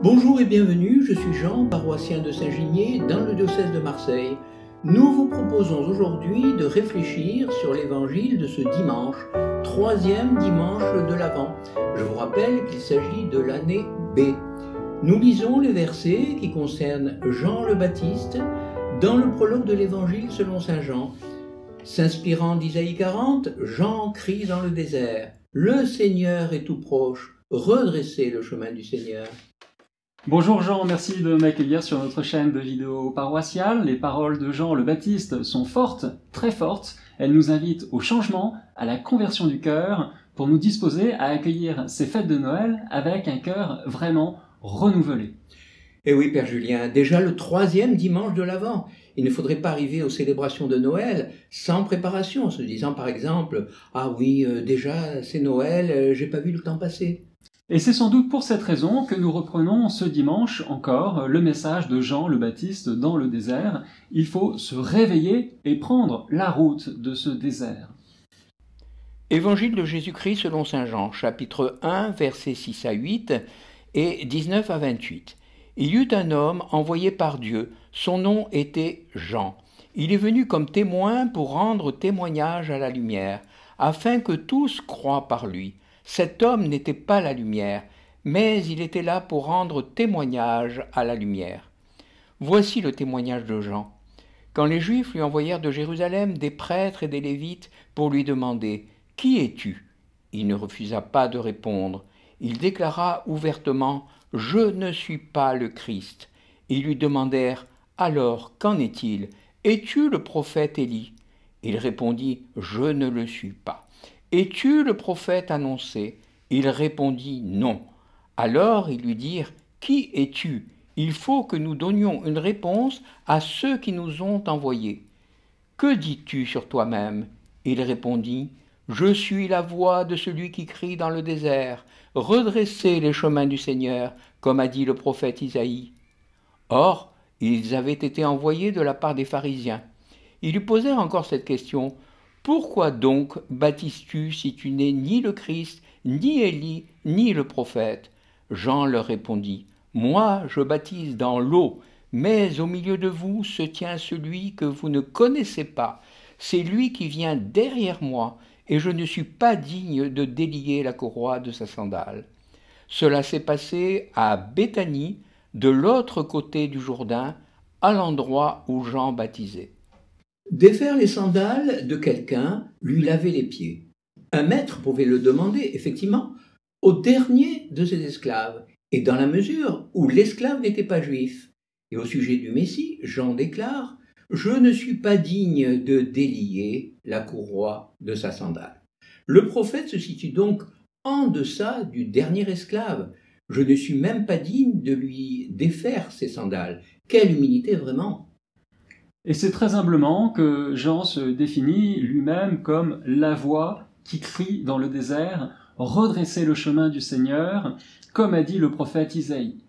Bonjour et bienvenue, je suis Jean, paroissien de Saint-Ginier dans le diocèse de Marseille. Nous vous proposons aujourd'hui de réfléchir sur l'évangile de ce dimanche, troisième dimanche de l'Avent. Je vous rappelle qu'il s'agit de l'année B. Nous lisons les versets qui concernent Jean le Baptiste dans le prologue de l'évangile selon saint Jean. S'inspirant d'Isaïe 40, Jean crie dans le désert « Le Seigneur est tout proche, redressez le chemin du Seigneur ». Bonjour Jean, merci de m'accueillir sur notre chaîne de vidéos paroissiales. Les paroles de Jean le Baptiste sont fortes, très fortes. Elles nous invitent au changement, à la conversion du cœur, pour nous disposer à accueillir ces fêtes de Noël avec un cœur vraiment renouvelé. Et oui, Père Julien, déjà le troisième dimanche de l'Avent. Il ne faudrait pas arriver aux célébrations de Noël sans préparation, en se disant par exemple « Ah oui, déjà c'est Noël, j'ai pas vu le temps passer ». Et c'est sans doute pour cette raison que nous reprenons ce dimanche encore le message de Jean le Baptiste dans le désert. Il faut se réveiller et prendre la route de ce désert. Évangile de Jésus-Christ selon saint Jean, chapitre 1, versets 6 à 8 et 19 à 28. Il y eut un homme envoyé par Dieu, son nom était Jean. Il est venu comme témoin pour rendre témoignage à la lumière, afin que tous croient par lui. Cet homme n'était pas la lumière, mais il était là pour rendre témoignage à la lumière. Voici le témoignage de Jean. Quand les Juifs lui envoyèrent de Jérusalem des prêtres et des Lévites pour lui demander « Qui es-tu » il ne refusa pas de répondre. Il déclara ouvertement « Je ne suis pas le Christ ». Ils lui demandèrent « Alors, qu'en est-il? Es-tu le prophète Élie ?» Il répondit « Je ne le suis pas ». « Es-tu le prophète annoncé ?» Il répondit « Non ». Alors ils lui dirent « Qui es-tu ? Il faut que nous donnions une réponse à ceux qui nous ont envoyés. »« Que dis-tu sur toi-même » Il répondit « Je suis la voix de celui qui crie dans le désert. Redressez les chemins du Seigneur, comme a dit le prophète Isaïe. » Or, ils avaient été envoyés de la part des pharisiens. Ils lui posèrent encore cette question « Pourquoi donc baptises-tu si tu n'es ni le Christ, ni Élie, ni le prophète ?» Jean leur répondit « Moi, je baptise dans l'eau, mais au milieu de vous se tient celui que vous ne connaissez pas. C'est lui qui vient derrière moi, et je ne suis pas digne de délier la courroie de sa sandale. » Cela s'est passé à Béthanie, de l'autre côté du Jourdain, à l'endroit où Jean baptisait. Défaire les sandales de quelqu'un, lui laver les pieds. Un maître pouvait le demander, effectivement, au dernier de ses esclaves, et dans la mesure où l'esclave n'était pas juif. Et au sujet du Messie, Jean déclare « Je ne suis pas digne de délier la courroie de sa sandale. » Le prophète se situe donc en deçà du dernier esclave. Je ne suis même pas digne de lui défaire ses sandales. Quelle humilité vraiment! Et c'est très humblement que Jean se définit lui-même comme la voix qui crie dans le désert « Redressez le chemin du Seigneur », comme a dit le prophète Isaïe.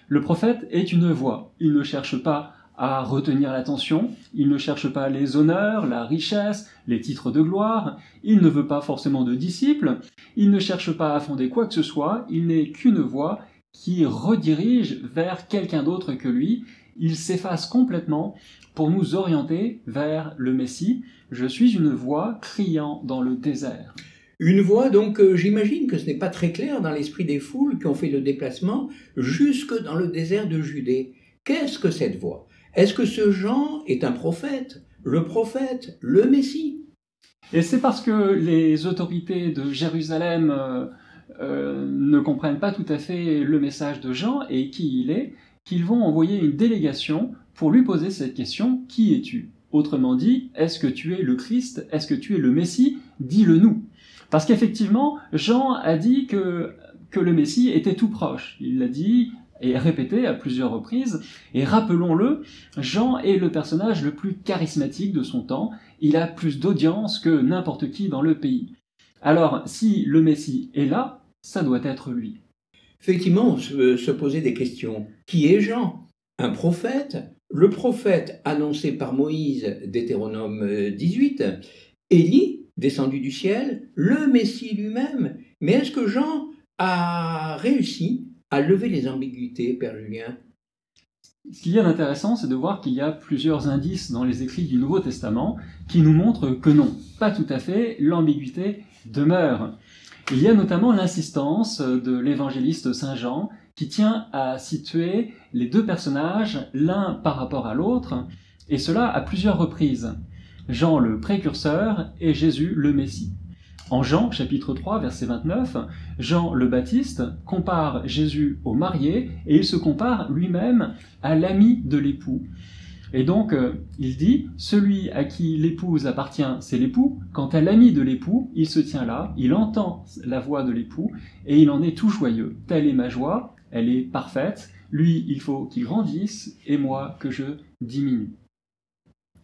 Le prophète est une voix. Il ne cherche pas à retenir l'attention, il ne cherche pas les honneurs, la richesse, les titres de gloire, il ne veut pas forcément de disciples, il ne cherche pas à fonder quoi que ce soit, il n'est qu'une voix qui redirige vers quelqu'un d'autre que lui. Il s'efface complètement pour nous orienter vers le Messie. Je suis une voix criant dans le désert. Une voix, donc, j'imagine que ce n'est pas très clair dans l'esprit des foules qui ont fait le déplacement jusque dans le désert de Judée. Qu'est-ce que cette voix? Est-ce que ce Jean est un prophète, le Messie? Et c'est parce que les autorités de Jérusalem ne comprennent pas tout à fait le message de Jean et qui il est, qu'ils vont envoyer une délégation pour lui poser cette question « Qui es-tu » Autrement dit, est-ce que tu es le Christ? Est-ce que tu es le Messie? Dis-le-nous. Parce qu'effectivement, Jean a dit que le Messie était tout proche. Il l'a dit et répété à plusieurs reprises. Et rappelons-le, Jean est le personnage le plus charismatique de son temps. Il a plus d'audience que n'importe qui dans le pays. Alors, si le Messie est là, ça doit être lui. Effectivement, on se posait des questions. Qui est Jean? Un prophète? Le prophète annoncé par Moïse, Deutéronome 18, Élie, descendu du ciel, le Messie lui-même. Mais est-ce que Jean a réussi à lever les ambiguïtés, Père Julien? Ce qu'il y a d'intéressant, c'est de voir qu'il y a plusieurs indices dans les écrits du Nouveau Testament qui nous montrent que non, pas tout à fait, l'ambiguïté demeure. Il y a notamment l'insistance de l'évangéliste Saint Jean qui tient à situer les deux personnages l'un par rapport à l'autre, et cela à plusieurs reprises. Jean le précurseur et Jésus le Messie. En Jean, chapitre 3, verset 29, Jean le Baptiste compare Jésus au marié et il se compare lui-même à l'ami de l'époux. Et donc, il dit, celui à qui l'épouse appartient, c'est l'époux. Quant à l'ami de l'époux, il se tient là, il entend la voix de l'époux et il en est tout joyeux. Telle est ma joie, elle est parfaite. Lui, il faut qu'il grandisse et moi que je diminue.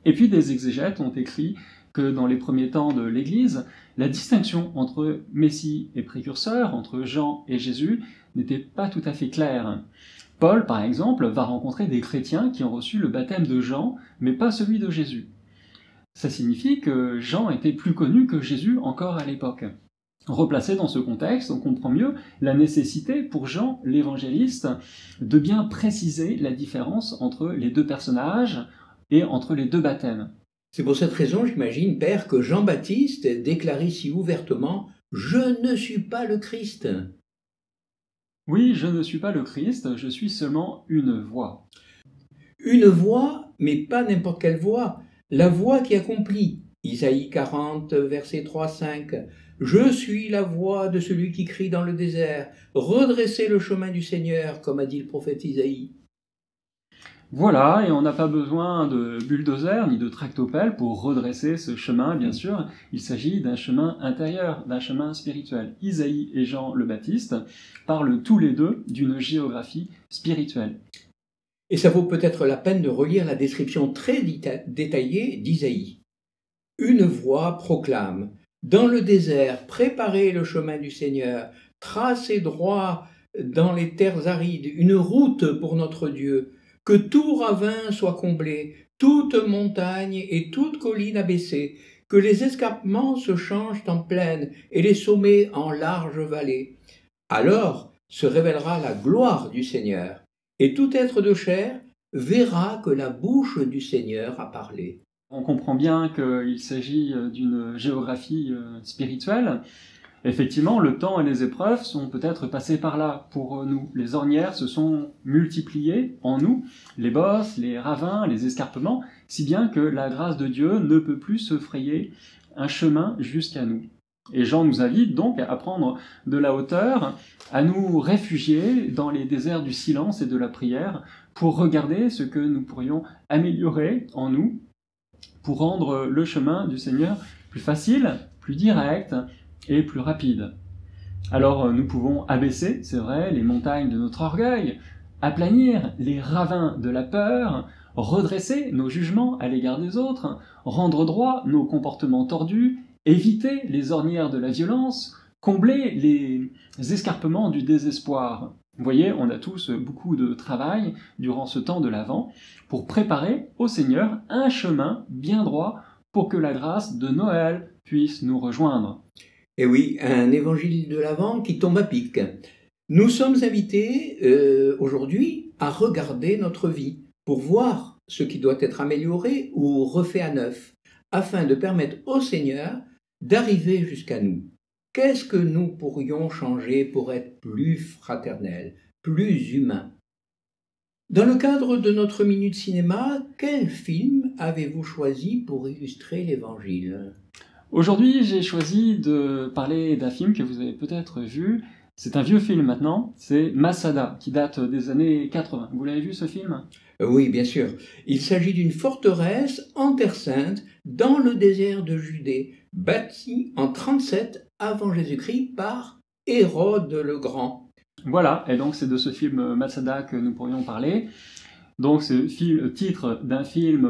Et puis des exégètes ont écrit que dans les premiers temps de l'Église, la distinction entre Messie et précurseur, entre Jean et Jésus, n'était pas tout à fait claire. Paul, par exemple, va rencontrer des chrétiens qui ont reçu le baptême de Jean, mais pas celui de Jésus. Ça signifie que Jean était plus connu que Jésus encore à l'époque. Replacé dans ce contexte, on comprend mieux la nécessité pour Jean l'évangéliste de bien préciser la différence entre les deux personnages et entre les deux baptêmes. C'est pour cette raison, j'imagine, Père, que Jean-Baptiste déclarait si ouvertement « Je ne suis pas le Christ ». Oui, je ne suis pas le Christ, je suis seulement une voix. Une voix, mais pas n'importe quelle voix, la voix qui accomplit. Isaïe 40, verset 3-5. « Je suis la voix de celui qui crie dans le désert. Redressez le chemin du Seigneur, comme a dit le prophète Isaïe. » Voilà, et on n'a pas besoin de bulldozer ni de tractopelle pour redresser ce chemin, bien sûr. Il s'agit d'un chemin intérieur, d'un chemin spirituel. Isaïe et Jean le Baptiste parlent tous les deux d'une géographie spirituelle. Et ça vaut peut-être la peine de relire la description très détaillée d'Isaïe. Une voix proclame « Dans le désert, préparez le chemin du Seigneur, tracez droit dans les terres arides, une route pour notre Dieu. Que tout ravin soit comblé, toute montagne et toute colline abaissée, que les escarpements se changent en plaine et les sommets en larges vallées. Alors se révélera la gloire du Seigneur, et tout être de chair verra que la bouche du Seigneur a parlé. » On comprend bien qu'il s'agit d'une géographie spirituelle. Effectivement, le temps et les épreuves sont peut-être passés par là pour nous. Les ornières se sont multipliées en nous, les bosses, les ravins, les escarpements, si bien que la grâce de Dieu ne peut plus se frayer un chemin jusqu'à nous. Et Jean nous invite donc à prendre de la hauteur, à nous réfugier dans les déserts du silence et de la prière pour regarder ce que nous pourrions améliorer en nous, pour rendre le chemin du Seigneur plus facile, plus direct, et plus rapide. Alors nous pouvons abaisser, c'est vrai, les montagnes de notre orgueil, aplanir les ravins de la peur, redresser nos jugements à l'égard des autres, rendre droit nos comportements tordus, éviter les ornières de la violence, combler les escarpements du désespoir. Vous voyez, on a tous beaucoup de travail durant ce temps de l'Avent pour préparer au Seigneur un chemin bien droit pour que la grâce de Noël puisse nous rejoindre. Et oui, un évangile de l'Avent qui tombe à pic. Nous sommes invités aujourd'hui à regarder notre vie pour voir ce qui doit être amélioré ou refait à neuf, afin de permettre au Seigneur d'arriver jusqu'à nous. Qu'est-ce que nous pourrions changer pour être plus fraternels, plus humains? Dans le cadre de notre Minute Cinéma, quel film avez-vous choisi pour illustrer l'Évangile? Aujourd'hui, j'ai choisi de parler d'un film que vous avez peut-être vu. C'est un vieux film maintenant, c'est Masada, qui date des années 80. Vous l'avez vu ce film? Oui, bien sûr. Il s'agit d'une forteresse en Terre Sainte, dans le désert de Judée, bâtie en 37 avant Jésus-Christ par Hérode le Grand. Voilà, et donc c'est de ce film Masada que nous pourrions parler. Donc c'est le titre d'un film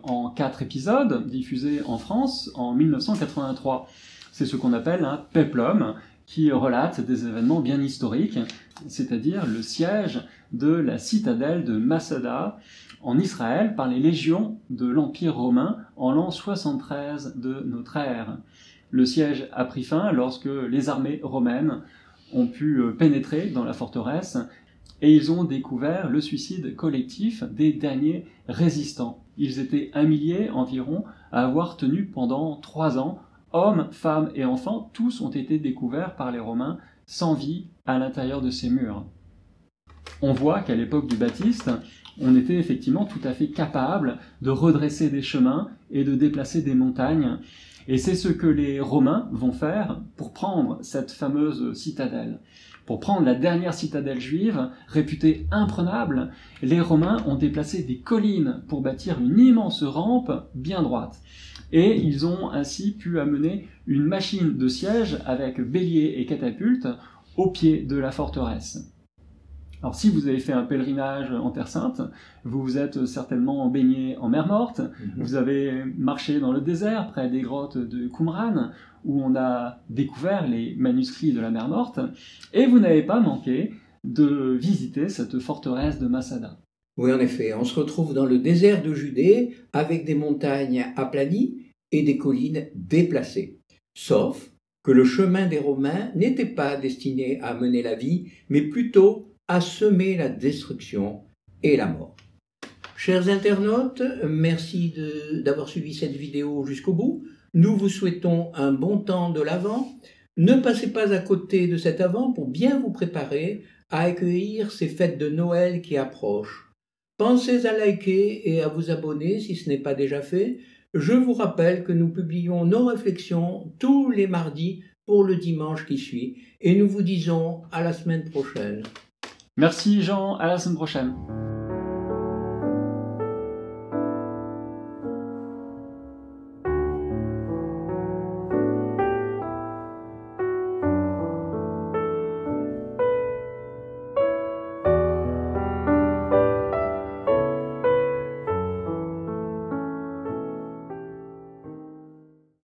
en 4 épisodes, diffusé en France en 1983. C'est ce qu'on appelle un péplum, qui relate des événements bien historiques, c'est-à-dire le siège de la citadelle de Masada en Israël par les légions de l'Empire romain en l'an 73 de notre ère. Le siège a pris fin lorsque les armées romaines ont pu pénétrer dans la forteresse et ils ont découvert le suicide collectif des derniers résistants. Ils étaient 1 millier environ à avoir tenu pendant 3 ans. Hommes, femmes et enfants, tous ont été découverts par les Romains sans vie à l'intérieur de ces murs. On voit qu'à l'époque du Baptiste, on était effectivement tout à fait capable de redresser des chemins et de déplacer des montagnes. Et c'est ce que les Romains vont faire pour prendre cette fameuse citadelle. Pour prendre la dernière citadelle juive, réputée imprenable, les Romains ont déplacé des collines pour bâtir une immense rampe bien droite. Et ils ont ainsi pu amener une machine de siège avec béliers et catapultes au pied de la forteresse. Alors si vous avez fait un pèlerinage en Terre Sainte, vous vous êtes certainement baigné en mer Morte, vous avez marché dans le désert près des grottes de Qumran, où on a découvert les manuscrits de la mer Morte, et vous n'avez pas manqué de visiter cette forteresse de Masada. Oui, en effet, on se retrouve dans le désert de Judée avec des montagnes aplanies et des collines déplacées. Sauf que le chemin des Romains n'était pas destiné à mener la vie, mais plutôt à semer la destruction et la mort. Chers internautes, merci d'avoir suivi cette vidéo jusqu'au bout. Nous vous souhaitons un bon temps de l'Avent. Ne passez pas à côté de cet Avent pour bien vous préparer à accueillir ces fêtes de Noël qui approchent. Pensez à liker et à vous abonner si ce n'est pas déjà fait. Je vous rappelle que nous publions nos réflexions tous les mardis pour le dimanche qui suit et nous vous disons à la semaine prochaine. Merci Jean, à la semaine prochaine.